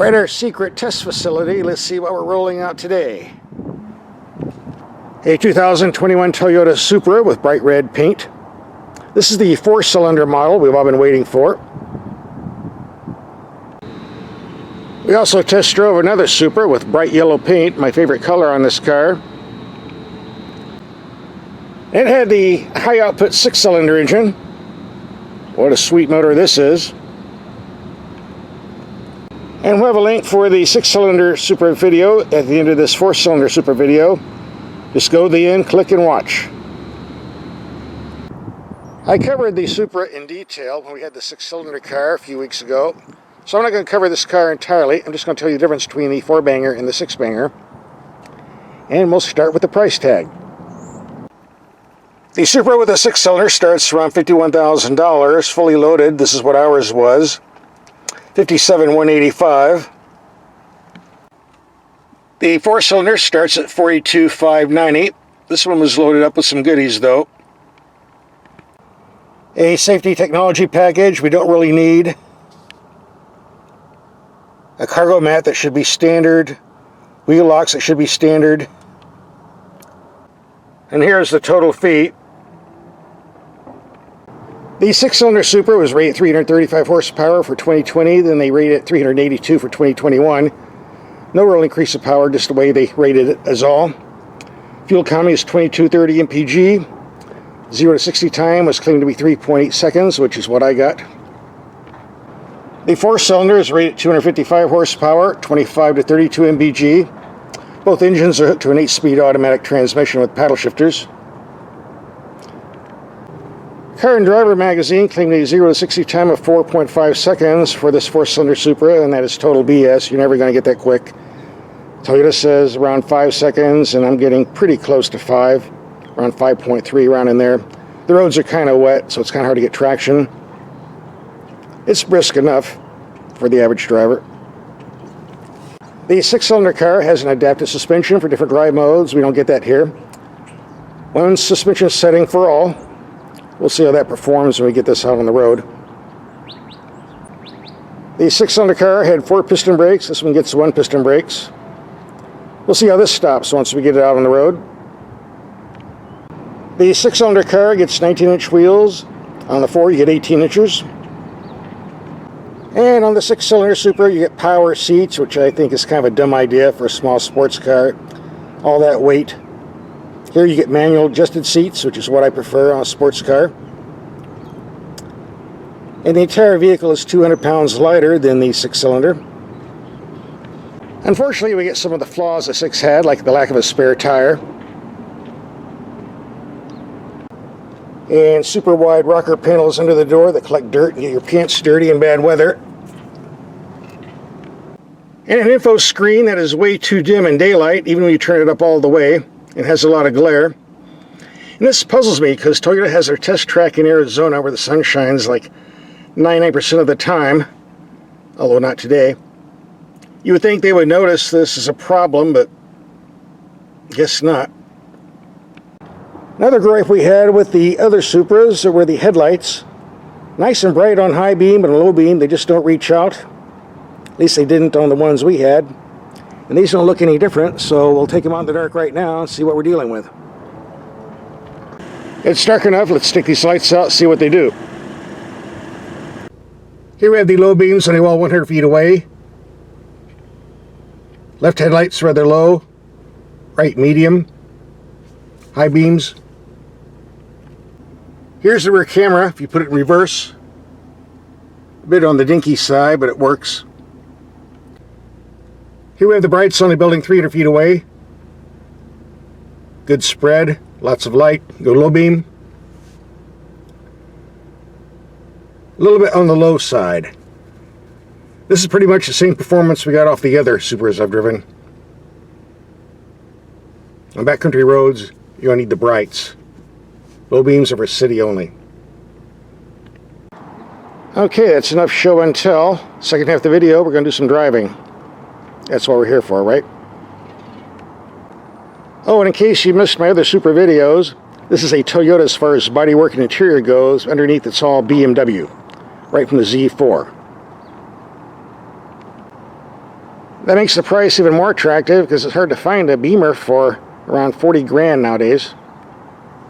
We're at our secret test facility. Let's see what we're rolling out today. A 2021 Toyota Supra with bright red paint. This is the 4-cylinder model we've all been waiting for. We also test drove another Supra with bright yellow paint, my favorite color on this car. It had the high output 6-cylinder engine. What a sweet motor this is. And we'll have a link for the 6-cylinder Supra video at the end of this 4-cylinder Supra video. Just go to the end, click and watch. I covered the Supra in detail when we had the 6-cylinder car a few weeks ago. So I'm not going to cover this car entirely. I'm just going to tell you the difference between the 4-banger and the 6-banger. And we'll start with the price tag. The Supra with a 6-cylinder starts around $51,000, fully loaded. This is what ours was. $57,185. The 4-cylinder starts at $42,590. This one was loaded up with some goodies though. A safety technology package we don't really need. A cargo mat that should be standard. Wheel locks that should be standard. And here's the total fee. The 6-cylinder Supra was rated 335 horsepower for 2020, then they rated it 382 for 2021. No real increase of power, just the way they rated it as all. Fuel economy is 2230 mpg. 0 to 60 time was claimed to be 3.8 seconds, which is what I got. The 4-cylinder is rated 255 horsepower, 25 to 32 mpg. Both engines are hooked to an 8-speed automatic transmission with paddle shifters. Car and Driver magazine claimed a 0 to 60 time of 4.5 seconds for this 4-cylinder Supra, and that is total BS. You're never going to get that quick. Toyota says around 5 seconds, and I'm getting pretty close to 5, around 5.3, around in there. The roads are kind of wet, so it's kind of hard to get traction. It's brisk enough for the average driver. The 6-cylinder car has an adaptive suspension for different drive modes. We don't get that here. One suspension setting for all. We'll see how that performs when we get this out on the road. The 6-cylinder car had 4 piston brakes. This one gets 1 piston brakes. We'll see how this stops once we get it out on the road. The 6-cylinder car gets 19-inch wheels. On the 4 you get 18 inches. And on the 6-cylinder Supra you get power seats, which I think is kind of a dumb idea for a small sports car. All that weight. Here you get manual adjusted seats, which is what I prefer on a sports car. And the entire vehicle is 200 pounds lighter than the 6-cylinder. Unfortunately, we get some of the flaws the 6 had, like the lack of a spare tire. And super wide rocker panels under the door that collect dirt and get your pants dirty in bad weather. And an info screen that is way too dim in daylight, even when you turn it up all the way. It has a lot of glare. And this puzzles me because Toyota has their test track in Arizona where the sun shines like 99% of the time, although not today. You would think they would notice this as a problem, but guess not. Another gripe we had with the other Supras were the headlights. Nice and bright on high beam, but on low beam they just don't reach out. At least they didn't on the ones we had. And these don't look any different, so we'll take them out in the dark right now and see what we're dealing with. It's dark enough, let's take these lights out and see what they do. Here we have the low beams on a wall 100 feet away. Left headlights rather low, right medium, high beams. Here's the rear camera, if you put it in reverse. A bit on the dinky side, but it works. Here we have the brights on the building 300 feet away. Good spread, lots of light. Go low beam. A little bit on the low side. This is pretty much the same performance we got off the other Supras I've driven. On backcountry roads, you're going to need the brights. Low beams are for city only. Okay, that's enough show and tell. Second half of the video, we're going to do some driving. That's what we're here for, right? Oh, and in case you missed my other Supra videos, this is a Toyota as far as bodywork and interior goes. Underneath it's all BMW, right from the Z4. That makes the price even more attractive because it's hard to find a Beamer for around 40 grand nowadays.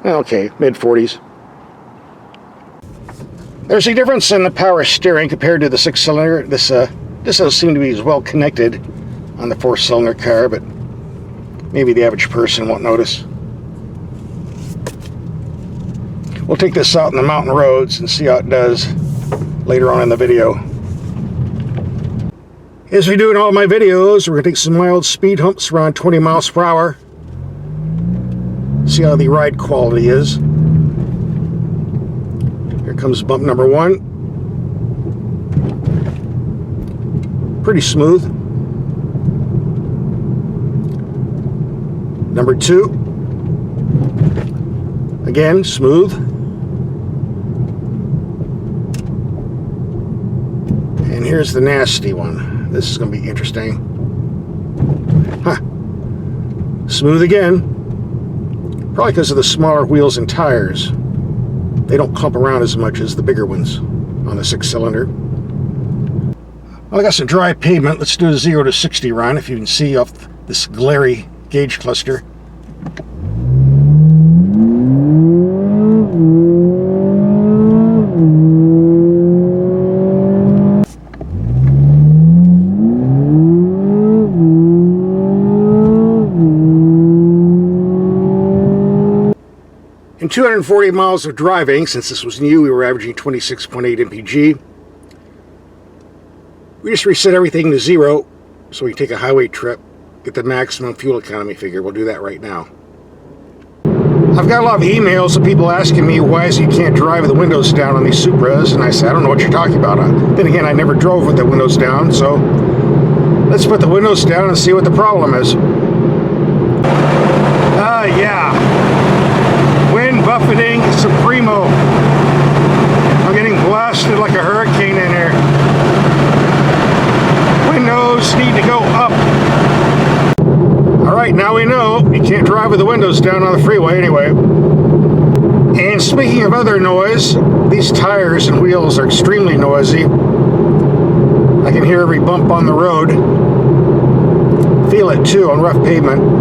Okay, mid 40s. There's a difference in the power steering compared to the 6-cylinder. This doesn't seem to be as well connected on the 4-cylinder car, but maybe the average person won't notice. We'll take this out in the mountain roads and see how it does later on in the video. As we do in all my videos, we're going to take some mild speed humps around 20 miles per hour. See how the ride quality is. Here comes bump number 1. Pretty smooth. Number 2. Again, smooth. And here's the nasty one. This is going to be interesting. Smooth again. Probably because of the smaller wheels and tires. They don't clump around as much as the bigger ones on the 6-cylinder. Well, I got some dry pavement. Let's do a 0 to 60 run, if you can see off this glary gauge cluster. In 240 miles of driving, since this was new, we were averaging 26.8 mpg. We just reset everything to 0 so we can take a highway trip, get the maximum fuel economy figure. We'll do that right now. I've got a lot of emails of people asking me why is it you can't drive with the windows down on these Supras, and I said, I don't know what you're talking about. Then again, I never drove with the windows down, so let's put the windows down and see what the problem is. Yeah. Wind buffeting supremo. I'm getting blasted like a hurricane in here. Windows need to go up. Alright, now we know you can't drive with the windows down on the freeway anyway. And speaking of other noise, these tires and wheels are extremely noisy. I can hear every bump on the road. Feel it too on rough pavement.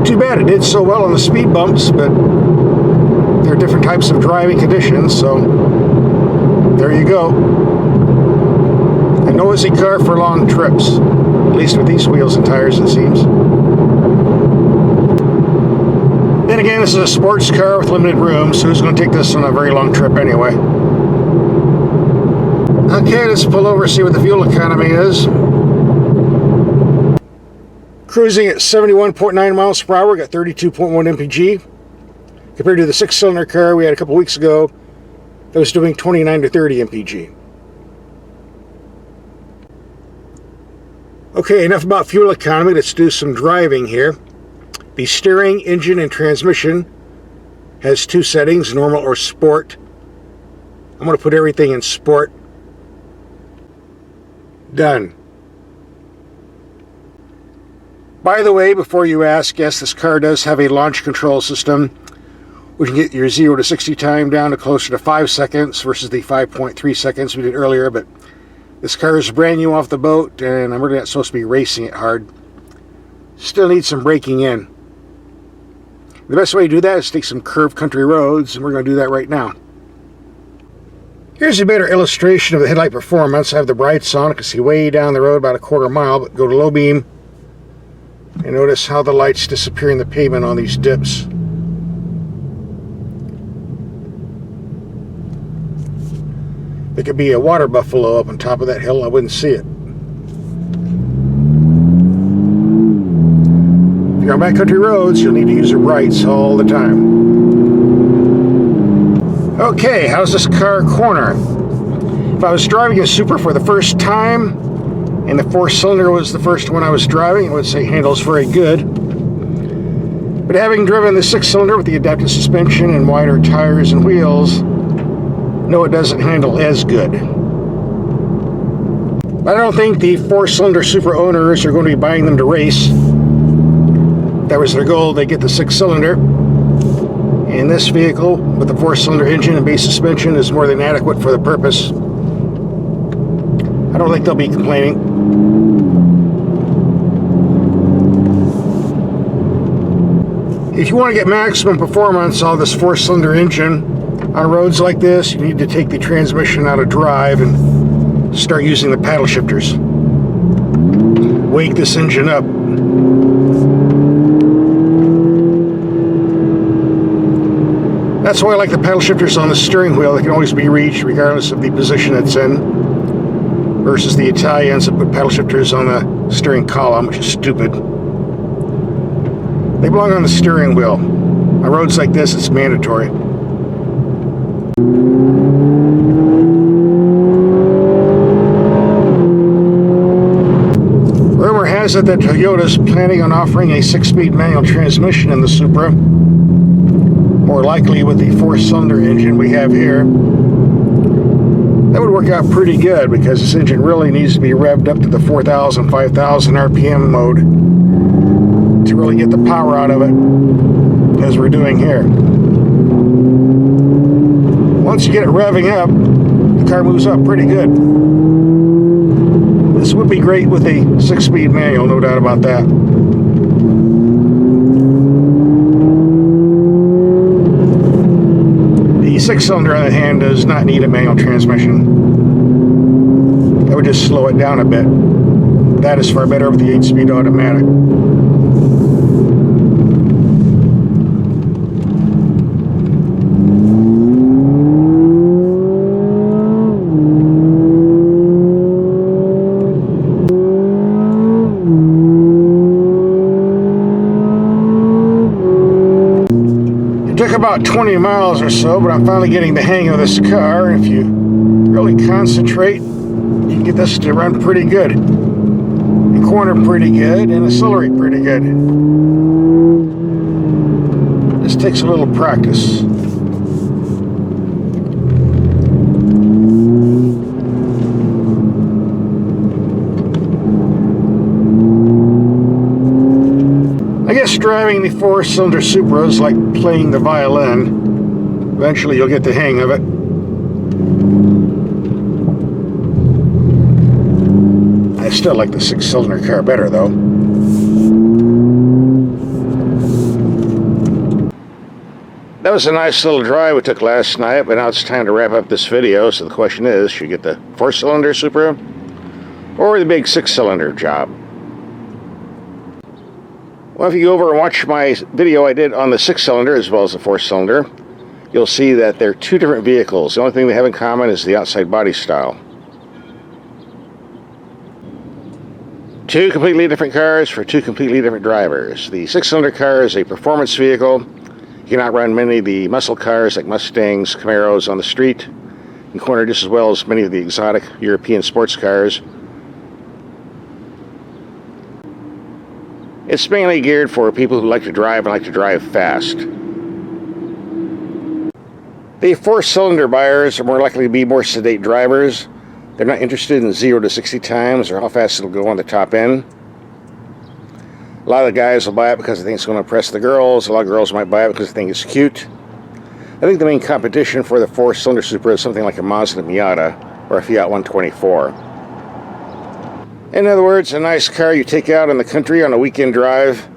Too bad it did so well on the speed bumps, but there are different types of driving conditions, so there you go. A noisy car for long trips, at least with these wheels and tires, it seems. Then again, this is a sports car with limited room, so who's going to take this on a very long trip anyway? Okay, let's pull over and see what the fuel economy is. Cruising at 71.9 miles per hour, got 32.1 mpg. Compared to the 6-cylinder car we had a couple weeks ago, that was doing 29 to 30 mpg. Okay, enough about fuel economy. Let's do some driving here. The steering, engine, and transmission has 2 settings, normal or sport. I'm going to put everything in sport. Done. By the way, before you ask, yes, this car does have a launch control system. We can get your 0 to 60 time down to closer to 5 seconds versus the 5.3 seconds we did earlier, but this car is brand new off the boat, and I'm really not supposed to be racing it hard. Still needs some braking in. The best way to do that is take some curved country roads, and we're going to do that right now. Here's a better illustration of the headlight performance. I have the brights on. I can see way down the road about a quarter mile, but go to low beam. And notice how the lights disappear in the pavement on these dips. There could be a water buffalo up on top of that hill. I wouldn't see it. If you're on backcountry roads, you'll need to use your brights all the time. Okay, how's this car corner? If I was driving a Supra for the first time, and the 4-cylinder was the first one I was driving, I would say handles very good. But having driven the 6-cylinder with the adaptive suspension and wider tires and wheels, no, it doesn't handle as good. But I don't think the 4-cylinder Supra owners are going to be buying them to race. If that was their goal, they get the 6-cylinder. And this vehicle, with the 4-cylinder engine and base suspension, is more than adequate for the purpose. I don't think they'll be complaining. If you want to get maximum performance on this 4-cylinder engine on roads like this, you need to take the transmission out of drive and start using the paddle shifters. Wake this engine up. That's why I like the paddle shifters on the steering wheel. They can always be reached regardless of the position it's in, versus the Italians that put paddle shifters on the steering column, which is stupid. They belong on the steering wheel. On roads like this, it's mandatory. Rumor has it that Toyota's planning on offering a 6-speed manual transmission in the Supra. More likely with the 4-cylinder engine we have here. That would work out pretty good because this engine really needs to be revved up to the 4,000, 5,000 RPM mode to really get the power out of it, as we're doing here. Once you get it revving up, the car moves up pretty good. This would be great with a 6-speed manual, no doubt about that. The 6-cylinder, on the hand, does not need a manual transmission. That would just slow it down a bit. That is far better with the 8-speed automatic. It took about 20 miles or so, but I'm finally getting the hang of this car. If you really concentrate, you can get this to run pretty good. And corner pretty good, and accelerate pretty good. This takes a little practice. I guess driving the 4-cylinder Supra is like playing the violin. Eventually you'll get the hang of it. I still like the 6-cylinder car better though. That was a nice little drive we took last night, but now it's time to wrap up this video. So the question is, should you get the 4-cylinder Supra or the big 6-cylinder job? Well, if you go over and watch my video I did on the 6-cylinder as well as the 4-cylinder, you'll see that they're two different vehicles. The only thing they have in common is the outside body style. Two completely different cars for two completely different drivers. The 6-cylinder car is a performance vehicle. You can outrun many of the muscle cars like Mustangs, Camaros on the street, and corner just as well as many of the exotic European sports cars. It's mainly geared for people who like to drive and like to drive fast. The 4-cylinder buyers are more likely to be more sedate drivers. They're not interested in 0 to 60 times or how fast it'll go on the top end. A lot of the guys will buy it because they think it's going to impress the girls. A lot of girls might buy it because they think it's cute. I think the main competition for the 4-cylinder Supra is something like a Mazda Miata or a Fiat 124. In other words, a nice car you take out in the country on a weekend drive,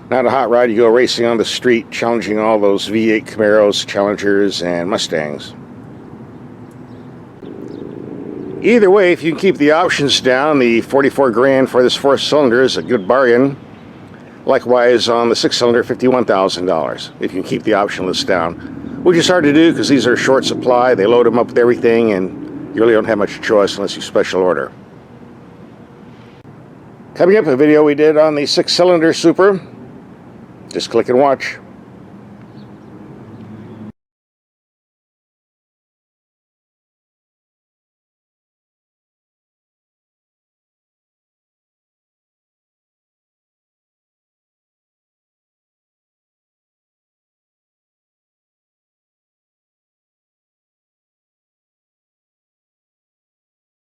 not a hot rod you go racing on the street, challenging all those V8 Camaros, Challengers, and Mustangs. Either way, if you can keep the options down, the 44 grand for this 4-cylinder is a good bargain. Likewise, on the 6-cylinder, $51,000, if you can keep the option list down. Which is hard to do because these are short supply. They load them up with everything, and you really don't have much choice unless you special order. Coming up, a video we did on the 6-cylinder Supra. Just click and watch.